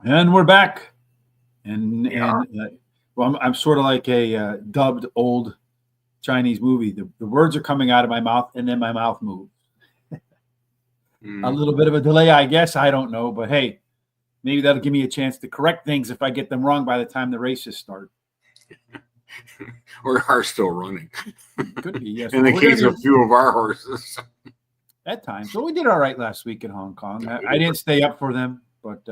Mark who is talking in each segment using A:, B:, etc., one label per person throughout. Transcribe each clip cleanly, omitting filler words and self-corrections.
A: And we're back. And
B: Yeah.
A: well, I'm sort of like a dubbed old Chinese movie. The words are coming out of my mouth, and then my mouth moves. A little bit of a delay, I guess. I don't know, but hey, maybe that'll give me a chance to correct things if I get them wrong by the time the races start.
B: Or are still running.
A: Could be, yes.
B: In the case of a few of our horses.
A: At times. So we did all right last week in Hong Kong. I didn't stay up for them, but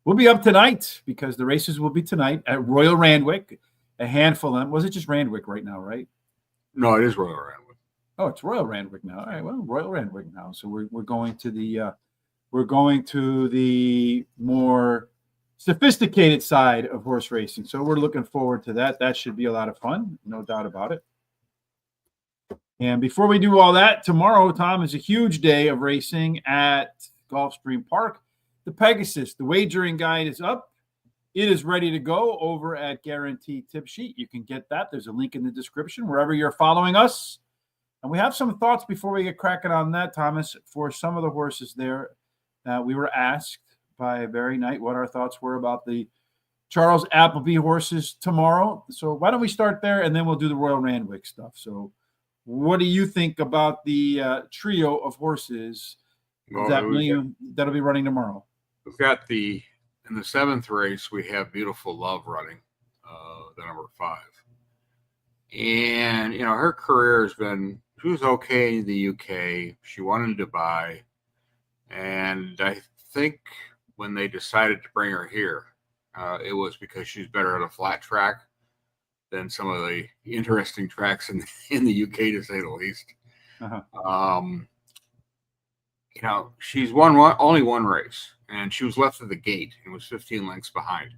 A: we'll be up tonight because the races will be tonight at Royal Randwick. A handful of them. Was it just Randwick right now, right?
B: No, it is Royal Randwick.
A: Oh, it's Royal Randwick now. All right, well, Royal Randwick now. So we're going to the more sophisticated side of horse racing. So we're looking forward to that. That should be a lot of fun, no doubt about it. And before we do all that, tomorrow, Tom, is a huge day of racing at Gulfstream Park. The Pegasus, the wagering guide is up. It is ready to go over at Guaranteed Tip Sheet. You can get that. There's a link in the description wherever you're following us. And we have some thoughts before we get cracking on that, Thomas, for some of the horses there. We were asked by Barry Knight what our thoughts were about the Charles Appleby horses tomorrow. So why don't we start there, and then we'll do the Royal Randwick stuff. So what do you think about the trio of horses that'll be running tomorrow?
B: We've got in the 7th race, we have Beautiful Love running, the number 5. And, her career has been, she was okay in the UK. She won in Dubai. And I think when they decided to bring her here, it was because she's better at a flat track than some of the interesting tracks in the UK, to say the least. She's won only one race, and she was left at the gate and was 15 lengths behind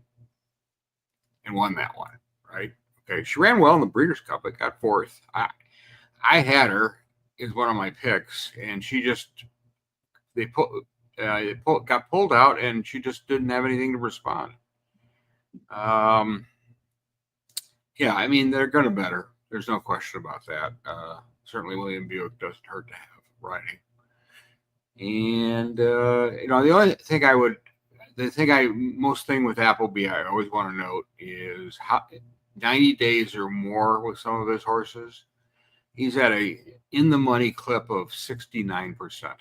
B: and won that one, right? Okay, she ran well in the Breeders' Cup. It got 4th. I had her as one of my picks, and she just got pulled out, and she just didn't have anything to respond. Yeah, I mean, they're going to better. There's no question about that. Certainly William Buick doesn't hurt to have riding. And, most thing with Appleby I always want to note is how 90 days or more with some of his horses, he's at a in-the-money clip of 69%.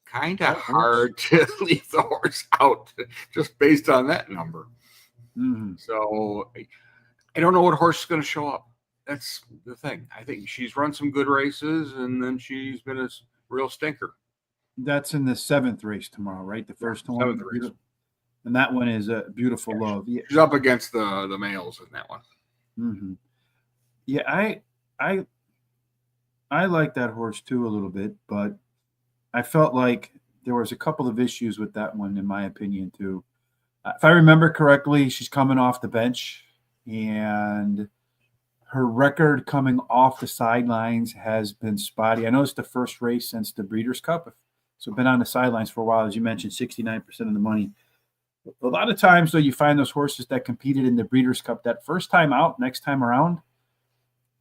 B: Kind of hard to leave the horse out just based on that number. So I don't know what horse is going to show up. That's the thing. I think she's run some good races, and then she's been a real stinker.
A: That's in the 7th race tomorrow, right? The first one.
B: 7th race.
A: And that one is a Beautiful Love. Yeah.
B: She's up against the males in that one.
A: Yeah, I like that horse too a little bit, but I felt like there was a couple of issues with that one, in my opinion, too. If I remember correctly, she's coming off the bench, and her record coming off the sidelines has been spotty. I know it's the first race since the Breeders' Cup, so been on the sidelines for a while, as you mentioned, 69% of the money. A lot of times, though, you find those horses that competed in the Breeders' Cup that first time out, next time around,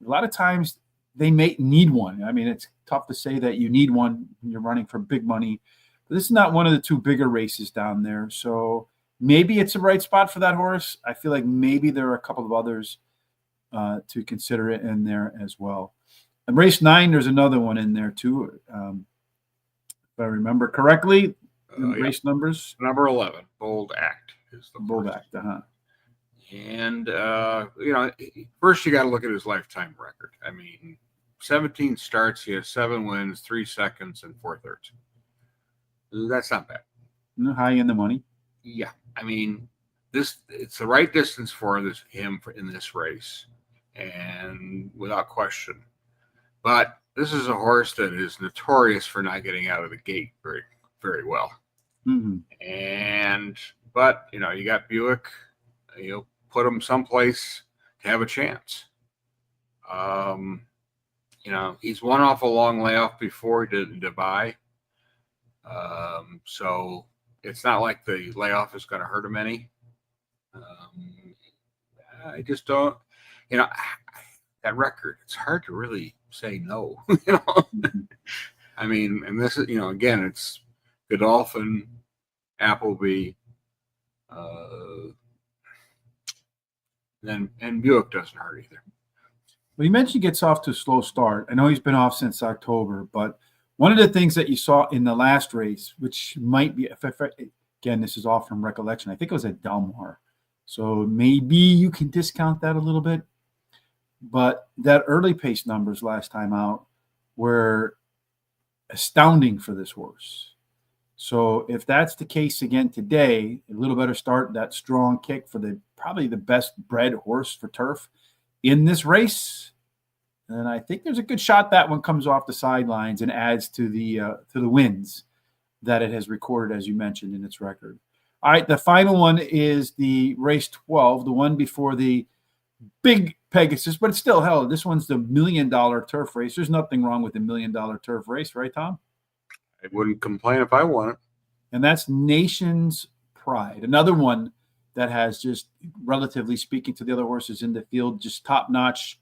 A: a lot of times they may need one. I mean, it's tough to say that you need one when you're running for big money, but this is not one of the two bigger races down there. So maybe it's a right spot for that horse. I feel like maybe there are a couple of others to consider it in there as well. And race 9, there's another one in there too. If I remember correctly, race numbers.
B: Number 11, Bold Act is the
A: Bold Act.
B: And first you got to look at his lifetime record. I mean, 17 starts, he has 7 wins, 3 seconds, and 4 thirds. That's not bad.
A: High in the money.
B: Yeah, I mean, it's the right distance for him in this race, and without question. But this is a horse that is notorious for not getting out of the gate very, very well. But you got Buick. You'll put him someplace to have a chance. He's won off a long layoff before he did in Dubai. So it's not like the layoff is going to hurt him any. I just don't, that record, it's hard to really say no. I mean, and this is, again, it's Godolphin, Appleby, And Buick doesn't hurt either.
A: Well, you mentioned he gets off to a slow start. I know he's been off since October, but one of the things that you saw in the last race, which might be, again, this is all from recollection, I think it was at Delmar. So maybe you can discount that a little bit. But that early pace numbers last time out were astounding for this horse. So if that's the case again today, a little better start, that strong kick for probably the best bred horse for turf in this race, and I think there's a good shot that one comes off the sidelines and adds to the wins that it has recorded, as you mentioned, in its record. All right, the final one is the race 12, the one before the big Pegasus, but it's still, hell, this one's the $1 million turf race. There's nothing wrong with a $1 million turf race, right, Tom?
B: I wouldn't complain if I won it.
A: And that's Nation's Pride, another one that has, just relatively speaking to the other horses in the field, just top-notch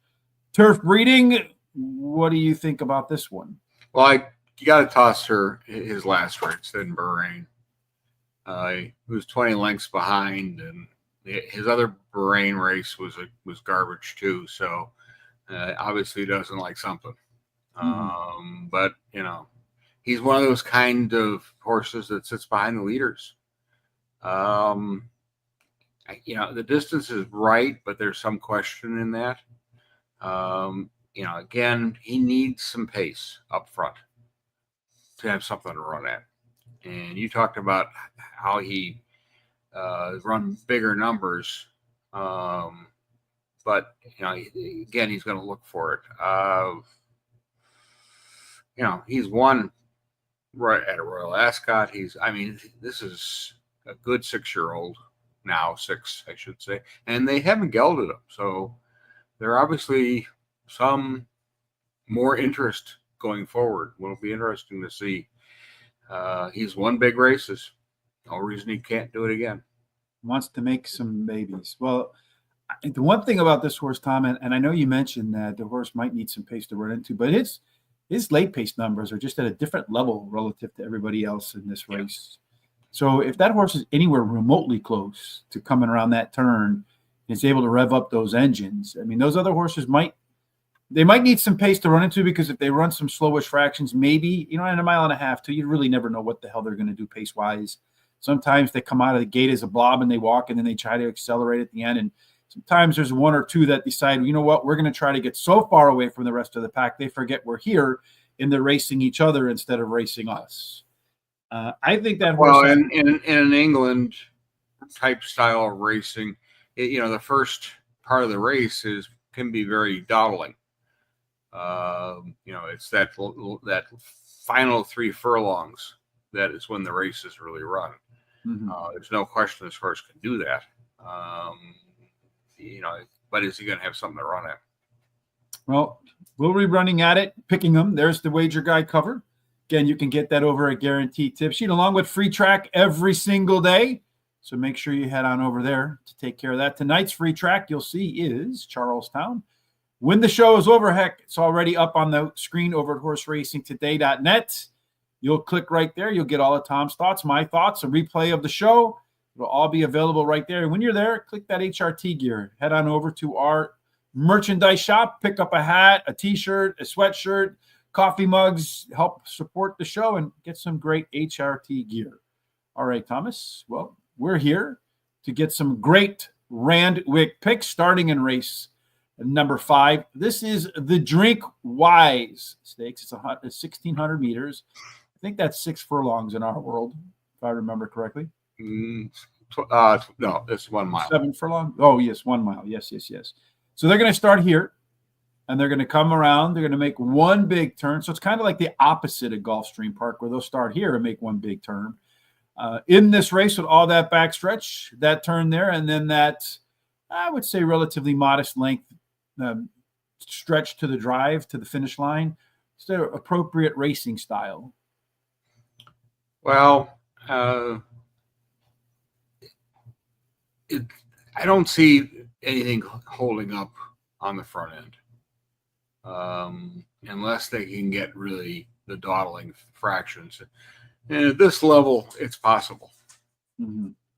A: turf breeding. What do you think about this one?
B: Well, you got to toss her his last race in Bahrain. He was 20 lengths behind, and his other Bahrain race was garbage too. So obviously he doesn't like something. But he's one of those kind of horses that sits behind the leaders. The distance is right, but there's some question in that. Again, he needs some pace up front to have something to run at. And you talked about how he run bigger numbers. But, again, he's going to look for it. He's won right at a Royal Ascot. This is a good 6-year-old. Now 6, I should say, and they haven't gelded him, so there are obviously some more interest going forward. Will be interesting to see. He's won big races. No reason he can't do it again.
A: Wants to make some babies. Well, the one thing about this horse, Tom, and I know you mentioned that the horse might need some pace to run into, but his late pace numbers are just at a different level relative to everybody else in this race. So if that horse is anywhere remotely close to coming around that turn and is able to rev up those engines, those other horses might need some pace to run into, because if they run some slowish fractions, maybe, in a mile and a half too, you really never know what the hell they're going to do pace-wise. Sometimes they come out of the gate as a blob and they walk, and then they try to accelerate at the end. And sometimes there's one or two that decide, you know what, we're going to try to get so far away from the rest of the pack, they forget we're here, and they're racing each other instead of racing us. I think that horse.
B: Well, in an England type style of racing, the first part of the race can be very dawdling. It's that final 3 furlongs that is when the race is really run. There's no question this horse can do that. But is he going to have something to run at?
A: Well, we'll be running at it, picking them. There's the wager guide cover. Again, you can get that over at Guaranteed Tip Sheet, along with free track every single day. So make sure you head on over there to take care of that. Tonight's free track, you'll see, is Charlestown. When the show is over, heck, it's already up on the screen over at horseracingtoday.net. You'll click right there. You'll get all of Tom's thoughts, my thoughts, a replay of the show. It'll all be available right there. And when you're there, click that HRT gear. Head on over to our merchandise shop. Pick up a hat, a T-shirt, a sweatshirt, coffee mugs, help support the show, and get some great HRT gear. All right, Thomas. Well, we're here to get some great Randwick picks, starting in race number 5. This is the DRINKWISE stakes. It's 1,600 meters. I think that's 6 furlongs in our world, if I remember correctly.
B: No, it's 1 mile.
A: 7 furlong? Oh, yes, 1 mile. Yes. So they're going to start here, and they're going to come around. They're going to make one big turn. So it's kind of like the opposite of Gulfstream Park, where they'll start here and make one big turn. In this race, with all that backstretch, that turn there, and then that, I would say, relatively modest length stretch to the drive, to the finish line. It's their appropriate racing style.
B: Well, I don't see anything holding up on the front end, unless they can get really the dawdling fractions. And at this level, it's possible.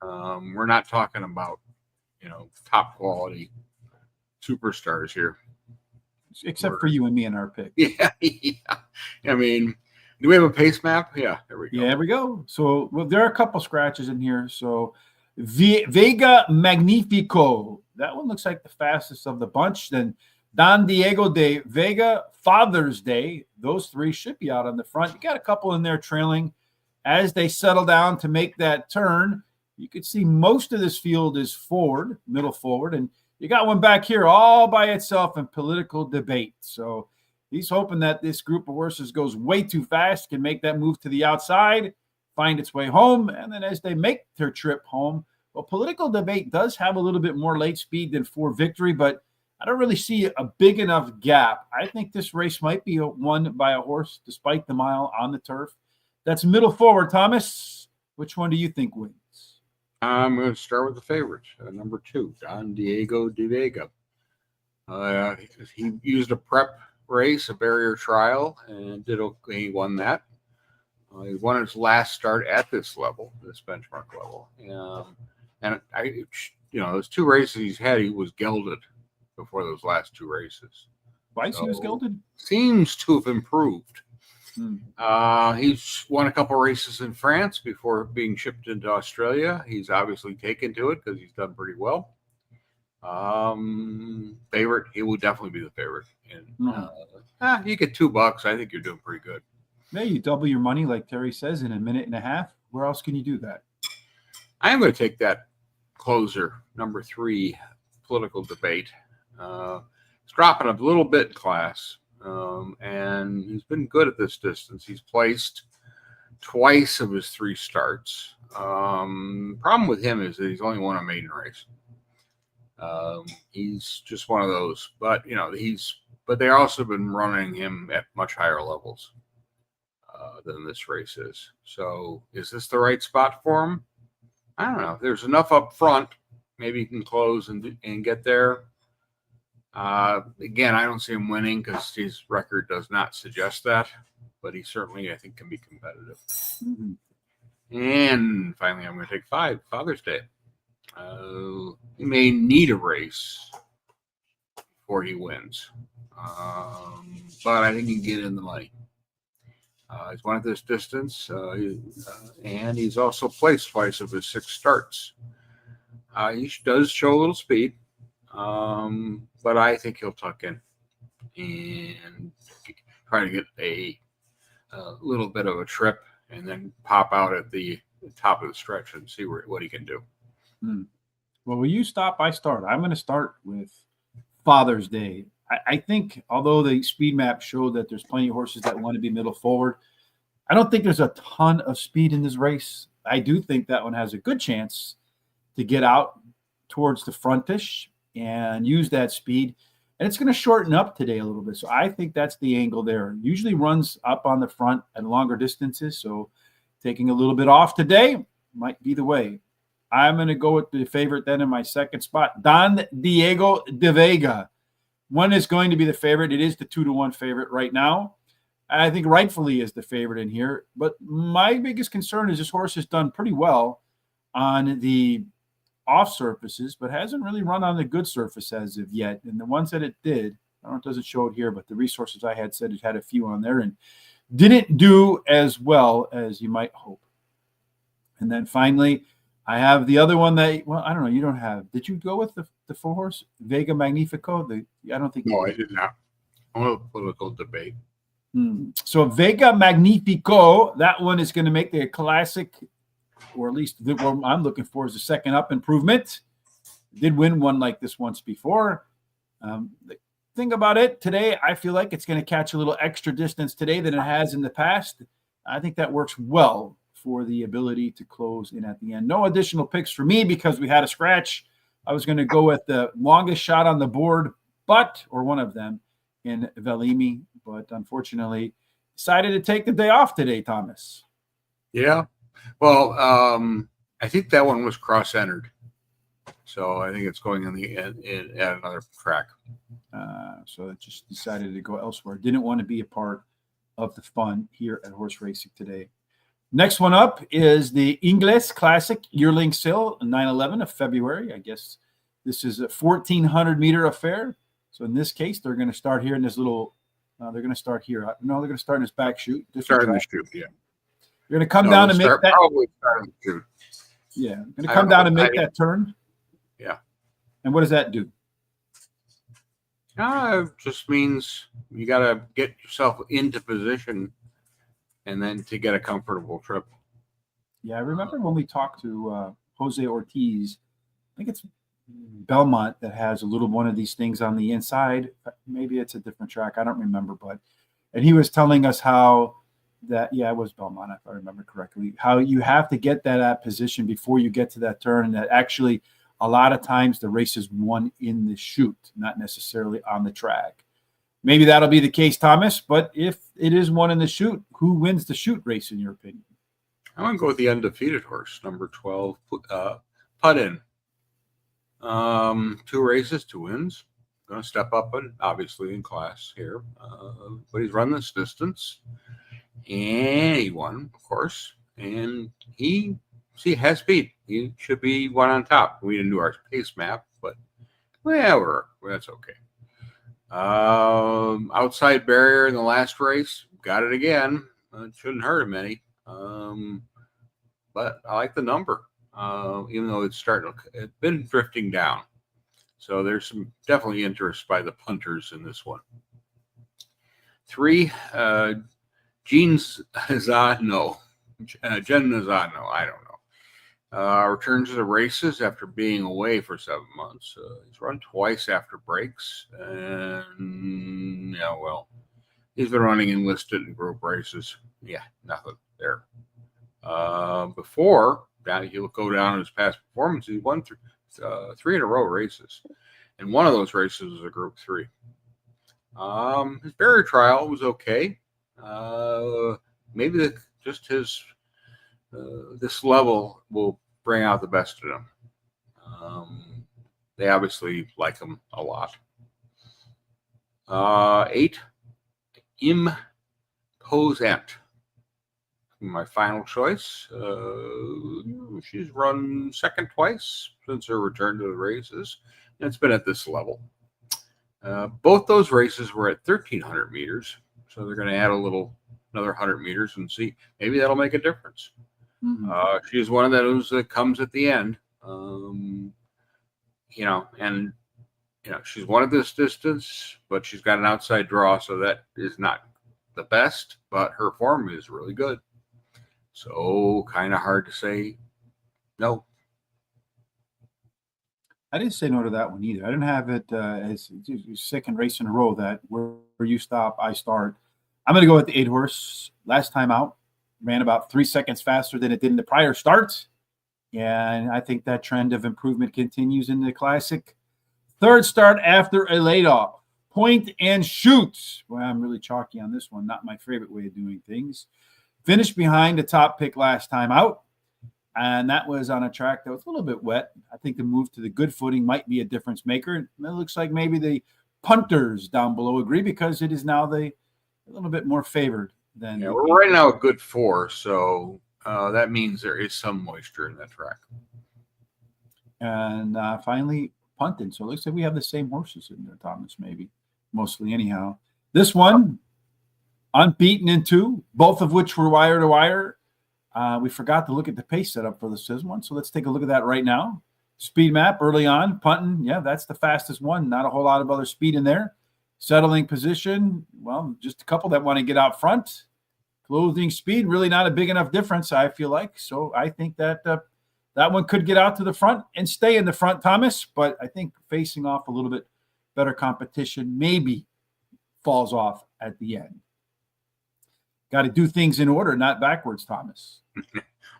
B: We're not talking about, top quality superstars here.
A: Except for you and me in our pick.
B: Yeah, yeah. I mean, do we have a pace map? Yeah, there we go.
A: Yeah, there we go. So, well, there are a couple scratches in here. So, Vega Magnifico. That one looks like the fastest of the bunch. Then Don Diego de Vega, Father's Day. Those three should be out on the front. You got a couple in there trailing as they settle down to make that turn. You could see most of this field is forward, middle forward, and you got one back here all by itself in Political Debate. So he's hoping that this group of horses goes way too fast, can make that move to the outside, find its way home, and then as they make their trip home, well, Political Debate does have a little bit more late speed than For Victory, but I don't really see a big enough gap. I think this race might be won by a horse despite the mile on the turf. That's middle forward, Thomas. Which one do you think wins?
B: I'm going to start with the favorite, number 2, Don Diego de Vega. He used a prep race, a barrier trial, and did okay. He won that. He won his last start at this level, this benchmark level. And those 2 races he's had, he was gelded before those last 2 races.
A: Twice he was gelded?
B: Seems to have improved. He's won a couple races in France before being shipped into Australia. He's obviously taken to it because he's done pretty well. Favorite, he will definitely be the favorite. And you get $2. I think you're doing pretty good.
A: Yeah, you double your money, like Terry says, in a minute and a half. Where else can you do that?
B: I am going to take that closer, number 3, Political Debate. He's dropping a little bit in class. And he's been good at this distance. He's placed twice of his 3 starts. Problem with him is that he's only won a maiden race. He's just one of those. But but they also been running him at much higher levels than this race is. So is this the right spot for him? I don't know. There's enough up front. Maybe he can close and get there. Again, I don't see him winning because his record does not suggest that, but he certainly, I think, can be competitive. And finally, I'm going to take 5, Father's Day. He may need a race before he wins, but I think he can get in the money. He's won at this distance, and he's also placed twice of his 6 starts. He does show a little speed. But I think he'll tuck in and try to get a little bit of a trip and then pop out at the top of the stretch and see what he can do.
A: Well, will you stop? I start. I'm going to start with Father's Day. I think although the speed map showed that there's plenty of horses that want to be middle forward, I don't think there's a ton of speed in this race. I do think that one has a good chance to get out towards the frontish and use that speed. And it's going to shorten up today a little bit. So I think that's the angle there. Usually runs up on the front at longer distances. So taking a little bit off today might be the way. I'm going to go with the favorite then in my second spot, Don Diego de Vega. One is going to be the favorite. It is the 2-1 favorite right now. I think rightfully is the favorite in here. But my biggest concern is this horse has done pretty well on the off surfaces, but hasn't really run on the good surface as of yet. And the ones that it did, I don't know, it doesn't show it here, but the resources I had said it had a few on there and didn't do as well as you might hope. And then finally, I have the other one that, well, I don't know, you don't have. Did you go with the 4 horse, Vega Magnifico? I don't think.
B: No, I did not. I want a Political Debate.
A: So Vega Magnifico, that one is going to make the classic, or at least what I'm looking for is a second up improvement. Did win one like this once before. The thing about it today, I feel like it's going to catch a little extra distance today than it has in the past. I think that works well for the ability to close in at the end. No additional picks for me because we had a scratch. I was going to go with the longest shot on the board, or one of them in Velimi, but unfortunately decided to take the day off today, Thomas.
B: Yeah. Well, I think that one was cross-entered. So I think it's going at another track.
A: So it just decided to go elsewhere. Didn't want to be a part of the fun here at horse racing today. Next one up is the Ingles Classic Yearling Sale, 9/11 of February. I guess this is a 1,400-meter affair. So in this case, they're going to start here in this little. They're going to start here. No, they're going to start in this back chute.
B: Starting the chute, yeah.
A: You're going to come down and make that.
B: Probably starting the chute.
A: Yeah, going to come down and make that turn.
B: Yeah.
A: And what does that do?
B: It just means you got to get yourself into position and then to get a comfortable trip.
A: Yeah, I remember when we talked to Jose Ortiz, I think it's Belmont that has a little one of these things on the inside. Maybe it's a different track. I don't remember, and he was telling us how that, yeah, it was Belmont, if I remember correctly, how you have to get that position before you get to that turn, and that actually a lot of times the race is won in the chute, not necessarily on the track. Maybe that'll be the case, Thomas, but if it is won in the chute, who wins the chute race in your opinion?
B: I'm going to go with the undefeated horse, number 12, Put In. 2 races, 2 wins. Going to step up, obviously, in class here. But he's run this distance. And he won, of course. And he has speed. He should be one on top. We didn't do our pace map, but that's okay. Outside barrier in the last race, got it again. It shouldn't hurt him any. But I like the number, even though it's been drifting down. So there's some definitely interest by the punters in this one. 3, Jen Nazano, I don't know. Returns to the races after being away for 7 months. He's run twice after breaks. And, he's been running enlisted and group races. Yeah, nothing there. Before, he'll go down his past performances. He won 3 in a row races. And one of those races was a group 3. His barrier trial was okay. Maybe just his this level will bring out the best in him. They obviously like him a lot. 8, Imposant. My final choice. She's run second twice since her return to the races. And it's been at this level. Both those races were at 1,300 meters. So they're going to add another 100 meters and see. Maybe that'll make a difference. Mm-hmm. She's one of those that comes at the end. She's one of this distance, but she's got an outside draw. So that is not the best, but her form is really good. So kind of hard to say no.
A: I didn't say no to that one either. I didn't have it as second race in a row that where you stop, I start. I'm going to go with the 8 horse. Last time out, ran about 3 seconds faster than it did in the prior start. And I think that trend of improvement continues in the Classic. Third start after a laid-off. Point and shoot. Well, I'm really chalky on this one. Not my favorite way of doing things. Finished behind the top pick last time out. And that was on a track that was a little bit wet. I think the move to the good footing might be a difference maker. It looks like maybe the punters down below agree because it is now a little bit more favored than.
B: Yeah, we're right now a good 4, so that means there is some moisture in that track.
A: And finally, punting. So it looks like we have the same horses in there, Thomas, maybe. Mostly anyhow. This one, unbeaten in 2, both of which were wire to wire. We forgot to look at the pace setup for this one, so let's take a look at that right now. Speed map early on, punting. Yeah, that's the fastest one. Not a whole lot of other speed in there. Settling position, well, just a couple that want to get out front. Closing speed, really not a big enough difference, I feel like. So I think that that one could get out to the front and stay in the front, Thomas. But I think facing off a little bit better competition maybe falls off at the end. Got to do things in order, not backwards, Thomas.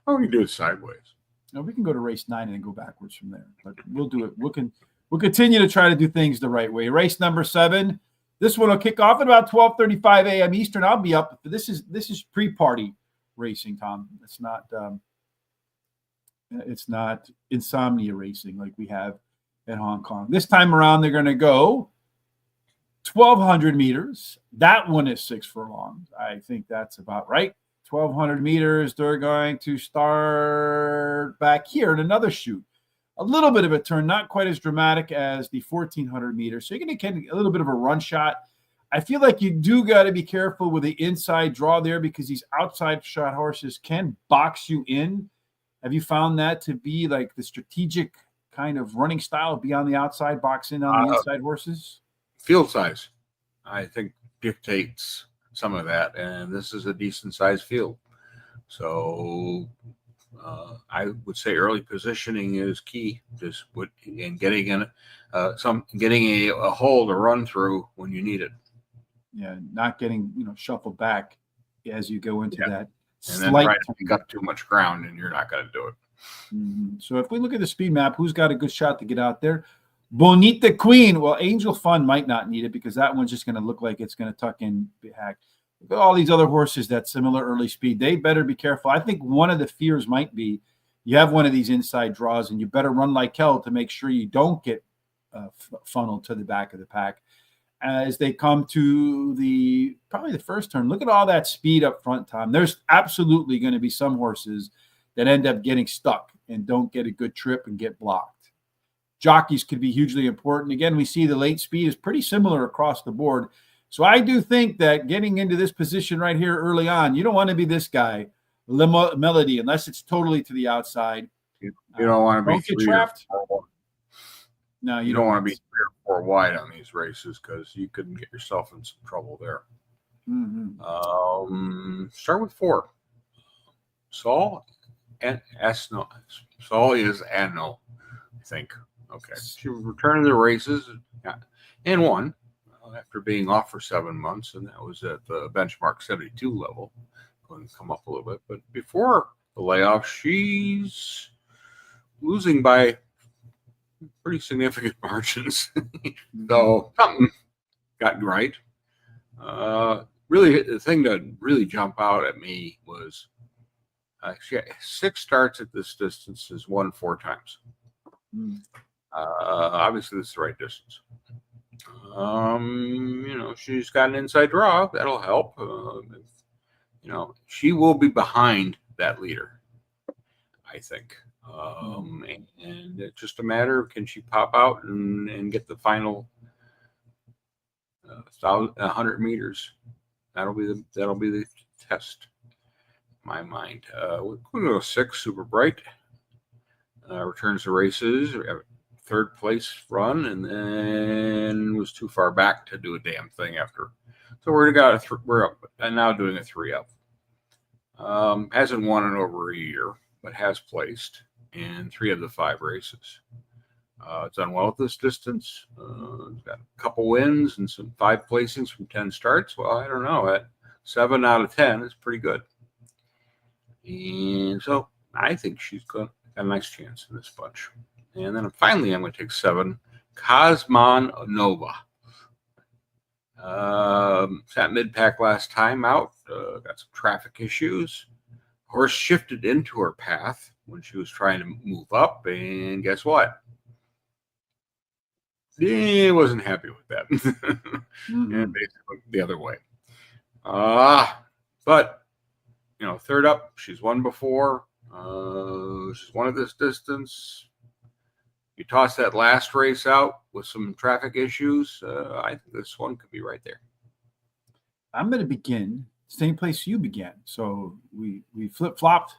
B: Oh, we can do it sideways.
A: No, we can go to race 9 and then go backwards from there. But we'll do it. We'll continue to try to do things the right way. Race number 7. This one will kick off at about 12:35 a.m. Eastern. I'll be up. This is pre-party racing, Tom. It's not insomnia racing like we have in Hong Kong. This time around, they're going to go 1,200 meters. That one is 6 furlongs. I think that's about right. 1,200 meters. They're going to start back here in another chute. A little bit of a turn, not quite as dramatic as the 1,400 meters. So you're going to get a little bit of a run shot. I feel like you do got to be careful with the inside draw there because these outside shot horses can box you in. Have you found that to be like the strategic kind of running style, be on the outside, box in on the inside horses?
B: Field size, I think, dictates some of that, and this is a decent sized field. So I would say early positioning is key. Just and getting in getting a hole to run through when you need it.
A: Yeah, not getting shuffled back as you go into that.
B: And then try to pick up too much ground, and you're not going to do it.
A: So if we look at the speed map, who's got a good shot to get out there? Bonita Queen. Well, Angel Fun might not need it because that one's just going to look like it's going to tuck in back. Look at all these other horses that similar early speed. They better be careful. I think one of the fears might be you have one of these inside draws, and you better run like hell to make sure you don't get funneled to the back of the pack as they come to probably the first turn. Look at all that speed up front, Tom. There's absolutely going to be some horses that end up getting stuck and don't get a good trip and get blocked. Jockeys could be hugely important. Again, we see the late speed is pretty similar across the board. So I do think that getting into this position right here early on, you don't want to be this guy, Melody, unless it's totally to the outside.
B: You don't want to be
A: get trapped. No,
B: you don't want to be 3 or 4 wide on these races because you couldn't get yourself in some trouble there. Start with 4. Saul and Esno. Saul is Anno, I think. Okay. She returned to the races and won after being off for 7 months, and that was at the benchmark 72 level. Going to come up a little bit, but before the layoff, she's losing by pretty significant margins. So something got right. Really, the thing that really jumped out at me was she had 6 starts at this distance, has won 4 times. Obviously, this is the right distance. She's got an inside draw that'll help. She will be behind that leader, I think. And it's just a matter of can she pop out and get the final 100 meters. That'll be the test. In my mind. We're going to go 6, Super Bright. Returns to races. Third place run, and then was too far back to do a damn thing after. So we're up and now doing a 3 up. Hasn't won in over a year, but has placed in 3 of the 5 races. It's done well at this distance. It's got a couple wins and some 5 placings from 10 starts. Well, I don't know. At 7 out of 10 is pretty good. And so I think she's got a nice chance in this bunch. And then finally, I'm going to take 7, Cosmon Nova. Sat mid-pack last time out. Got some traffic issues. Horse shifted into her path when she was trying to move up. And guess what? He wasn't happy with that. And basically the other way. But, third up, she's won before. She's won at this distance. You toss that last race out with some traffic issues, I think this one could be right there.
A: I'm going to begin same place you began. So we flip-flopped.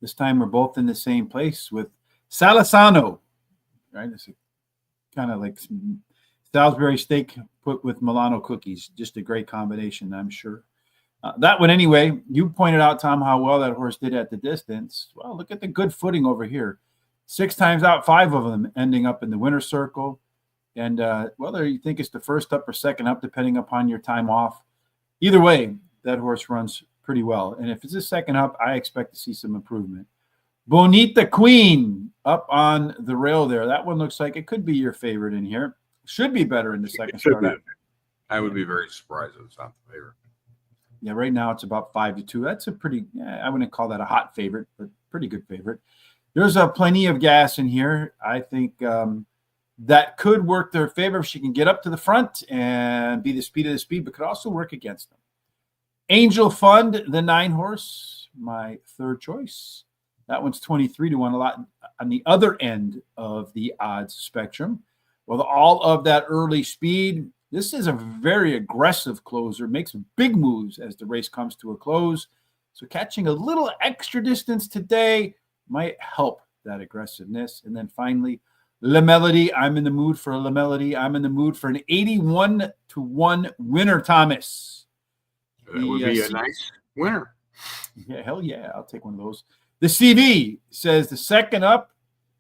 A: This time we're both in the same place with Salisano, right? It's kind of like Salisbury steak put with Milano cookies. Just a great combination, I'm sure. That one anyway, you pointed out, Tom, how well that horse did at the distance. Well, look at the good footing over here. 6 times out, 5 of them ending up in the winner's circle. And whether you think it's the first up or second up, depending upon your time off, either way, that horse runs pretty well. And if it's a second up, I expect to see some improvement. Bonita Queen up on the rail there. That one looks like it could be your favorite in here. Should be better in the second start.
B: I would be very surprised if it's not the favorite.
A: Yeah, right now it's about 5-2. That's a pretty, I wouldn't call that a hot favorite, but pretty good favorite. There's plenty of gas in here. I think that could work their favor if she can get up to the front and be the speed of the speed, but could also work against them. Angel Fund, the 9 horse, my third choice. That one's 23 to 1, a lot on the other end of the odds spectrum. With all of that early speed, this is a very aggressive closer, makes big moves as the race comes to a close. So catching a little extra distance today might help that aggressiveness. And then finally, La Melody. I'm in the mood for a La Melody. I'm in the mood for an 81 to 1 winner, Thomas.
B: That would be a nice winner.
A: Yeah, hell yeah. I'll take one of those. The CV says the second up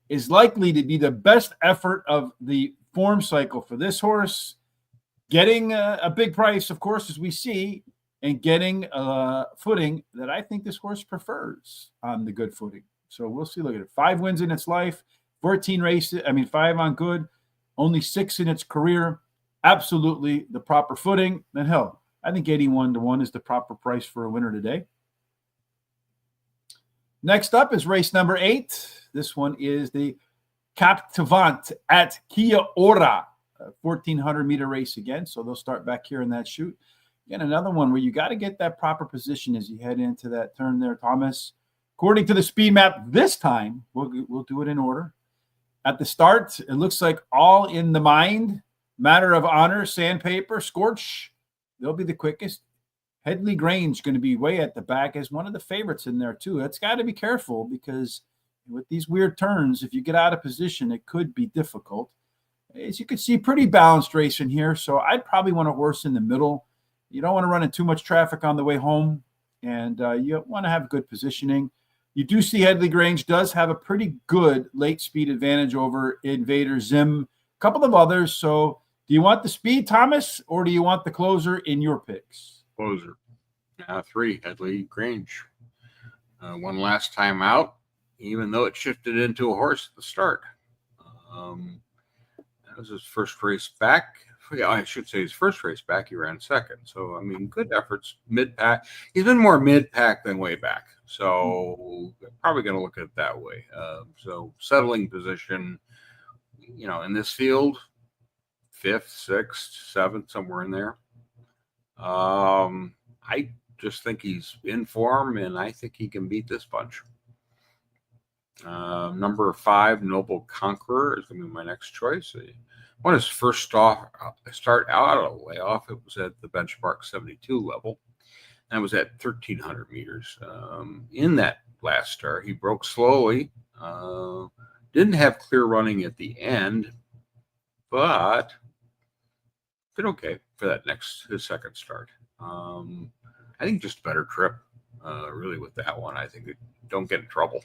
A: is likely to be the best effort of the form cycle for this horse. Getting a big price, of course, as we see, and getting a footing that I think this horse prefers on the good footing. So we'll see. Look at it. 5 wins in its life, 14 races. 5 on good, only 6 in its career. Absolutely the proper footing. And hell, I think 81 to 1 is the proper price for a winner today. Next up is race number 8. This one is the Captivant at Kia Ora, a 1,400-meter race again. So they'll start back here in that chute. Again, another one where you got to get that proper position as you head into that turn there, Thomas. According to the speed map this time, we'll do it in order. At the start, it looks like all in the mind, matter of honor, sandpaper, scorch. They'll be the quickest. Headley Grange going to be way at the back as one of the favorites in there too. That's got to be careful because with these weird turns, if you get out of position, it could be difficult. As you can see, pretty balanced race in here. So I'd probably want a horse in the middle. You don't want to run into too much traffic on the way home, and you want to have good positioning. You do see Headley Grange does have a pretty good late speed advantage over Invader Zim, a couple of others. So do you want the speed, Thomas, or do you want the closer in your picks?
B: Closer. 3, Headley Grange. One last time out, even though it shifted into a horse at the start. That was his first race back. I should say his first race back, he ran second. So, good efforts, mid-pack. He's been more mid-pack than way back. So, probably going to look at it that way. So, settling position, in this field, 5th, 6th, 7th, somewhere in there. I just think he's in form, and I think he can beat this bunch. Number 5, Noble Conqueror, is going to be my next choice. When his first start out of the layoff, it was at the benchmark 72 level. And it was at 1,300 meters. In that last start, he broke slowly. Didn't have clear running at the end, but did okay for his second start. I think just a better trip, really, with that one. I think don't get in trouble.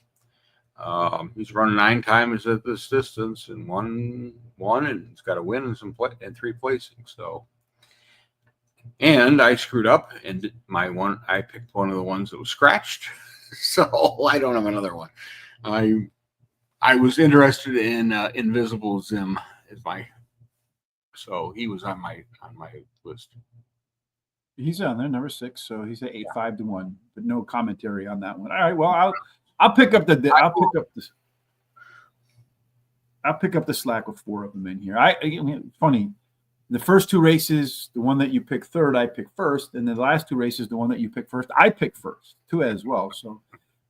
B: He's run 9 times at this distance and won, and he's got a win and 3 placings. So, and I screwed up and I picked one of the ones that was scratched, so I don't have another one. I was interested in Invisible Zim so he was on my list.
A: He's on there, number 6, so he's at 8-5 to 1, but no commentary on that one. All right, well, I'll pick up the slack with 4 of them in here. Funny, the first 2 races, the one that you pick third, I pick first, and the last 2 races, the one that you pick first, I pick first, 2 as well. So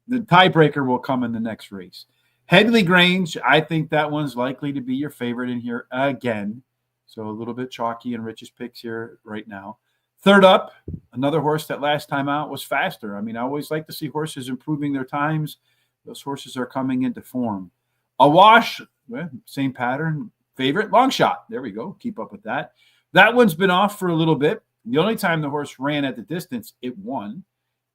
A: the tiebreaker will come in the next race. Headley Grange, I think that one's likely to be your favorite in here again. So a little bit chalky and Rich's picks here right now. Third up, another horse that last time out was faster. I always like to see horses improving their times. Those horses are coming into form. Awash, well, same pattern. Favorite, Longshot. There we go. Keep up with that. That one's been off for a little bit. The only time the horse ran at the distance, it won.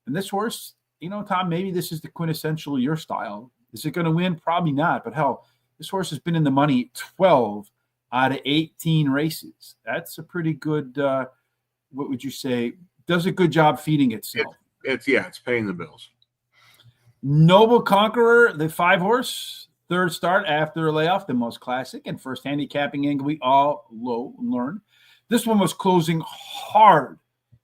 A: And this horse, Tom, maybe this is the quintessential your style. Is it going to win? Probably not. But hell, this horse has been in the money 12 out of 18 races. That's a pretty good what would you say, does a good job feeding itself.
B: It's paying the bills.
A: Noble Conqueror, the 5 horse, third start after a layoff, the most classic and first handicapping angle we all learned. This one was closing hard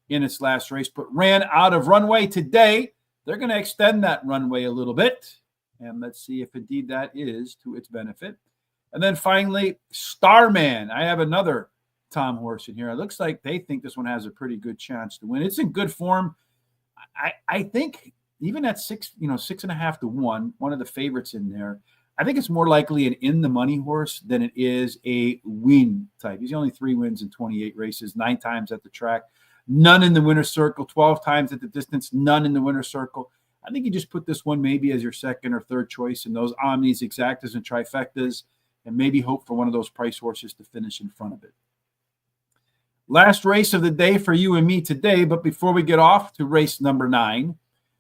A: in its last race, but ran out of runway today. They're going to extend that runway a little bit, and let's see if indeed that is to its benefit. And then finally, Starman. I have another Tom horse in here. It looks like they think this one has a pretty good chance to win. It's in good form. I think even at 6.5 to 1, one of the favorites in there, I think it's more likely an in the money horse than it is a win type. He's only 3 wins in 28 races, 9 times at the track, none in the winner's circle, 12 times at the distance, none in the winner's circle. I think you just put this one maybe as your second or third choice in those omnis, exactas, and trifectas, and maybe hope for one of those price horses to finish in front of it. Last race of the day for you and me today, but before we get off to race number 9,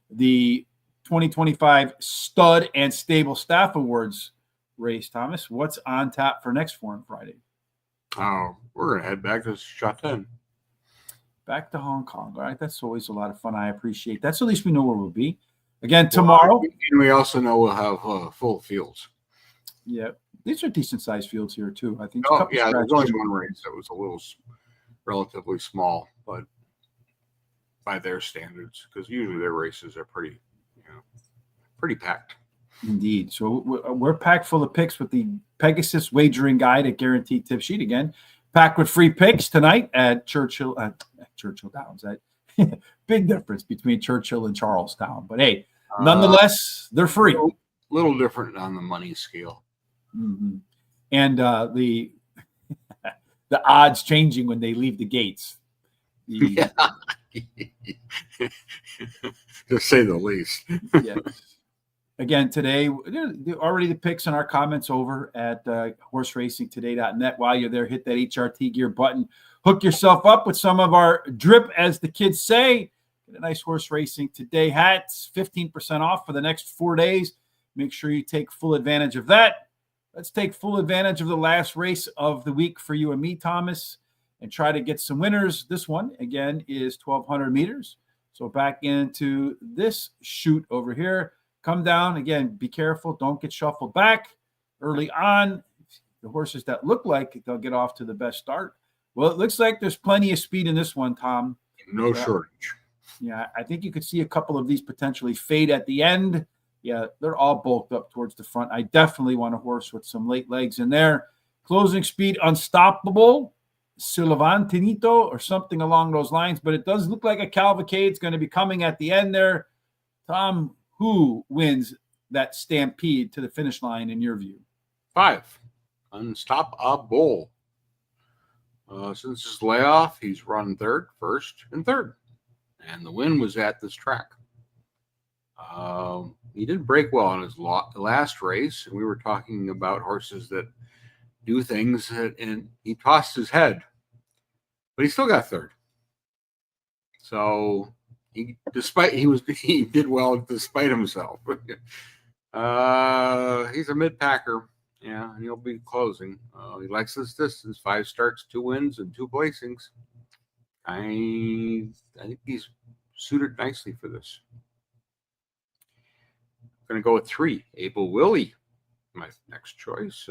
A: the 2025 Stud and Stable Staff Awards race, Thomas, what's on tap for next Forum Friday?
B: Oh, we're going to head back to Shatan.
A: Back to Hong Kong. All right, that's always a lot of fun. I appreciate that. So at least we know where we'll be. Again, tomorrow.
B: And we also know we'll have full fields.
A: Yeah, these are decent-sized fields here, too. I think.
B: Oh, yeah, there's only one race that was a little relatively small, but by their standards, because usually their races are pretty packed.
A: Indeed. So we're packed full of picks with the Pegasus Wagering Guide at Guaranteed Tip Sheet again. Packed with free picks tonight at Churchill Downs. Big difference between Churchill and Charlestown. But hey, nonetheless, they're free.
B: A little different on the money scale.
A: Mm-hmm. And the odds changing when they leave the gates.
B: Yeah. To say the least.
A: Yes. Again, today, already the picks and our comments over at horseracingtoday.net. While you're there, hit that HRT gear button. Hook yourself up with some of our drip, as the kids say. Get a nice Horse Racing Today hats, 15% off for the next 4 days. Make sure you take full advantage of that. Let's take full advantage of the last race of the week for you and me, Thomas, and try to get some winners. This one, again, is 1,200 meters. So back into this chute over here. Come down. Again, be careful. Don't get shuffled back early on. The horses that look like they'll get off to the best start. Well, it looks like there's plenty of speed in this one, Tom.
B: No shortage.
A: Yeah, I think you could see a couple of these potentially fade at the end. Yeah, they're all bulked up towards the front. I definitely want a horse with some late legs in there. Closing speed, Unstoppable, Silvantinito, or something along those lines. But it does look like a cavalcade's going to be coming at the end there. Tom, who wins that stampede to the finish line in your view?
B: 5, Unstoppable. Since his layoff, he's run third, first, and third. And the win was at this track. He didn't break well in his last race. And we were talking about horses that do things, and he tossed his head. But he still got third. So he did well despite himself. He's a mid-packer. Yeah, and he'll be closing. He likes this distance. 5 starts, 2 wins, and 2 placings. I think he's suited nicely for this. I'm going to go with 3, Able Willie. My next choice.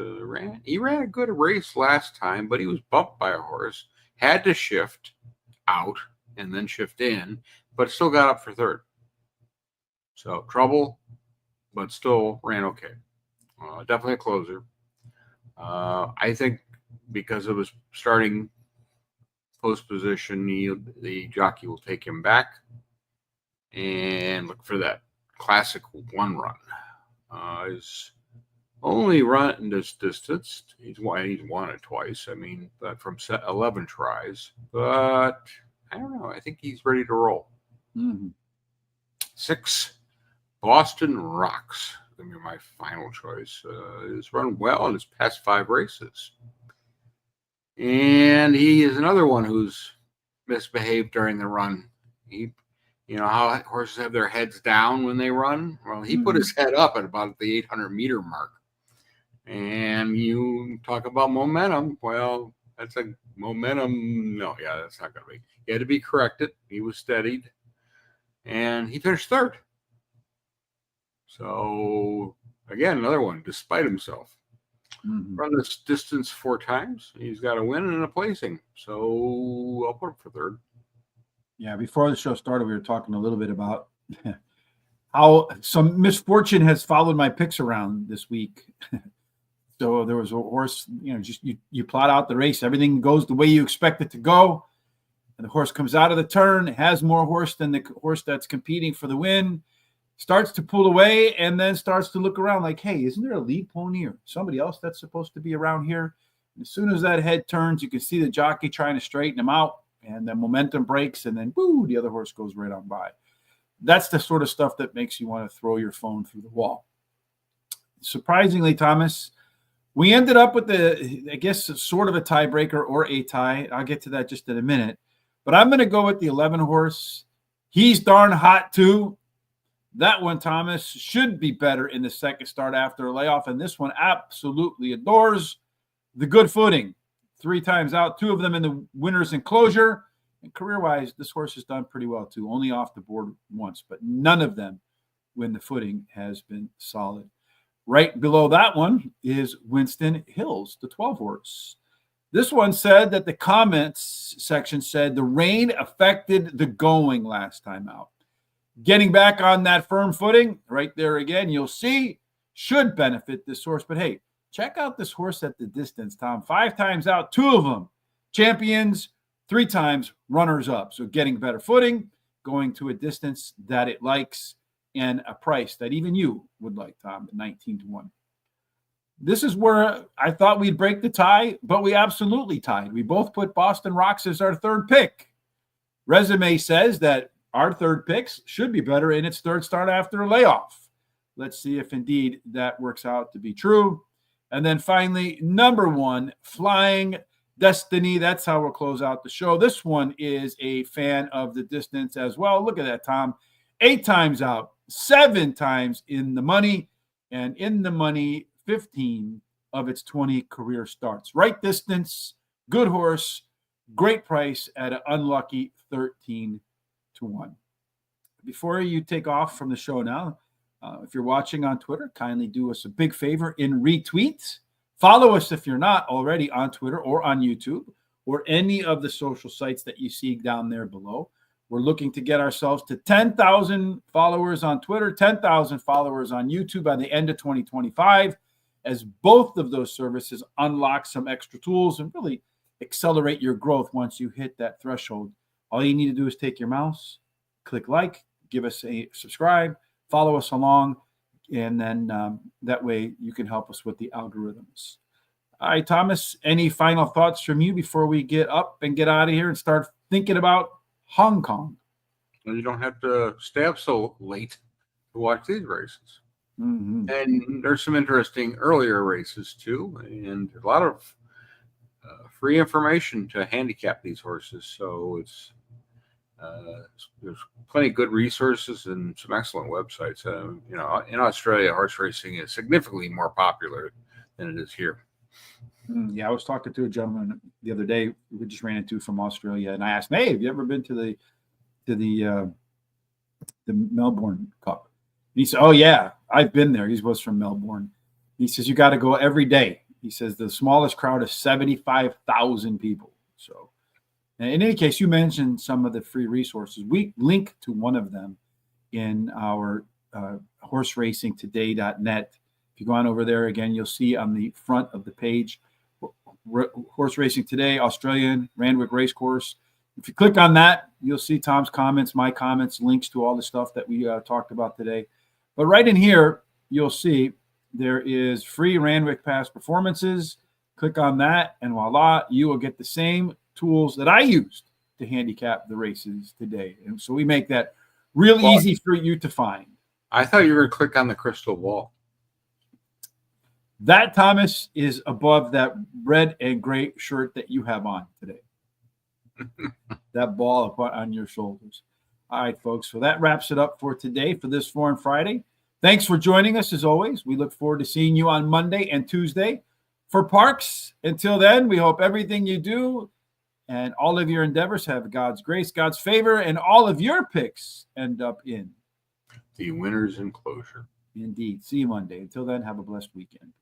B: He ran a good race last time, but he was bumped by a horse. Had to shift out and then shift in, but still got up for third. So trouble, but still ran okay. Definitely a closer. I think because of his starting post position, the jockey will take him back and look for that classic 1 run. His only run in this distance, he's won it twice. I mean, but from 11 tries. But I don't know. I think he's ready to roll. 6, Boston Rocks. Going to be my final choice. He's run well in his past 5 races. And he is another one who's misbehaved during the run. You know how horses have their heads down when they run? Well, he put his head up at about the 800-meter mark. And you talk about momentum. Well, that's a momentum. No, yeah, that's not going to be. He had to be corrected. He was steadied. And he finished third. So, again, another one, despite himself. Run this distance 4 times. He's got a win and a placing. So, I'll put him for third.
A: Yeah, before the show started, we were talking a little bit about how some misfortune has followed my picks around this week. So there was a horse, just you plot out the race. Everything goes the way you expect it to go. And the horse comes out of the turn, has more horse than the horse that's competing for the win, starts to pull away, and then starts to look around like, hey, isn't there a lead pony or somebody else that's supposed to be around here? And as soon as that head turns, you can see the jockey trying to straighten him out, and the momentum breaks, and then, woo, the other horse goes right on by. That's the sort of stuff that makes you want to throw your phone through the wall. Surprisingly, Thomas, we ended up with I guess, sort of a tiebreaker or a tie. I'll get to that just in a minute. But I'm going to go with the 11 horse. He's darn hot, too. That one, Thomas, should be better in the second start after a layoff. And this one absolutely adores the good footing. 3 times out, 2 of them in the winner's enclosure. And career-wise, this horse has done pretty well, too. Only off the board once, but none of them when the footing has been solid. Right below that one is Winston Hills, the 12 horse. This one said that the comments section said the rain affected the going last time out. Getting back on that firm footing, right there again, you'll see, should benefit this horse. But hey, check out this horse at the distance, Tom. 5 times out, 2 of them champions, 3 times runners up. So getting better footing, going to a distance that it likes, and a price that even you would like, Tom, at 19-1. This is where I thought we'd break the tie, but we absolutely tied. We both put Boston Rocks as our 3rd pick. Resume says that our 3rd picks should be better in its 3rd start after a layoff. Let's see if indeed that works out to be true. And then finally, number 1, Flying Destiny. That's how we'll close out the show. This one is a fan of the distance as well. Look at that, Tom. 8 times out, 7 times in the money, and in the money 15 of its 20 career starts. Right distance, good horse, great price at an unlucky 13-1. Before you take off from the show now, if you're watching on Twitter, kindly do us a big favor and retweet. Follow us if you're not already on Twitter or on YouTube or any of the social sites that you see down there below. We're looking to get ourselves to 10,000 followers on Twitter, 10,000 followers on YouTube by the end of 2025, as both of those services unlock some extra tools and really accelerate your growth once you hit that threshold. All you need to do is take your mouse, click like, give us a subscribe, follow us along, and then that way you can help us with the algorithms. All right, Thomas, any final thoughts from you before we get up and get out of here and start thinking about Hong Kong?
B: Well, you don't have to stay up so late to watch these races.
A: Mm-hmm.
B: And there's some interesting earlier races too, and a lot of free information to handicap these horses. So it's there's plenty of good resources and some excellent websites. In Australia, horse racing is significantly more popular than it is here.
A: Yeah, I was talking to a gentleman the other day we just ran into from Australia, and I asked him, "Hey, have you ever been to the Melbourne Cup?" And he said, "Oh yeah, I've been there." He was from Melbourne. He says you got to go every day. He says the smallest crowd is 75,000 people. So, in any case, you mentioned some of the free resources. We link to one of them in our horseracingtoday.net. If you go on over there again, you'll see on the front of the page, Horse Racing Today, Australian, Randwick Racecourse. If you click on that, you'll see Tom's comments, my comments, links to all the stuff that we talked about today. But right in here, you'll see there is free Randwick Pass performances. Click on that, and voila, you will get the same tools that I used to handicap the races today. And so we make that real easy for you to find.
B: I thought you were going to click on the crystal ball.
A: That, Thomas, is above that red and gray shirt that you have on today. That ball up on your shoulders. All right, folks. So that wraps it up for today for this Foreign Friday. Thanks for joining us, as always. We look forward to seeing you on Monday and Tuesday for Parks. Until then, we hope everything you do and all of your endeavors have God's grace, God's favor, and all of your picks end up in
B: the winner's enclosure.
A: Indeed. See you Monday. Until then, have a blessed weekend.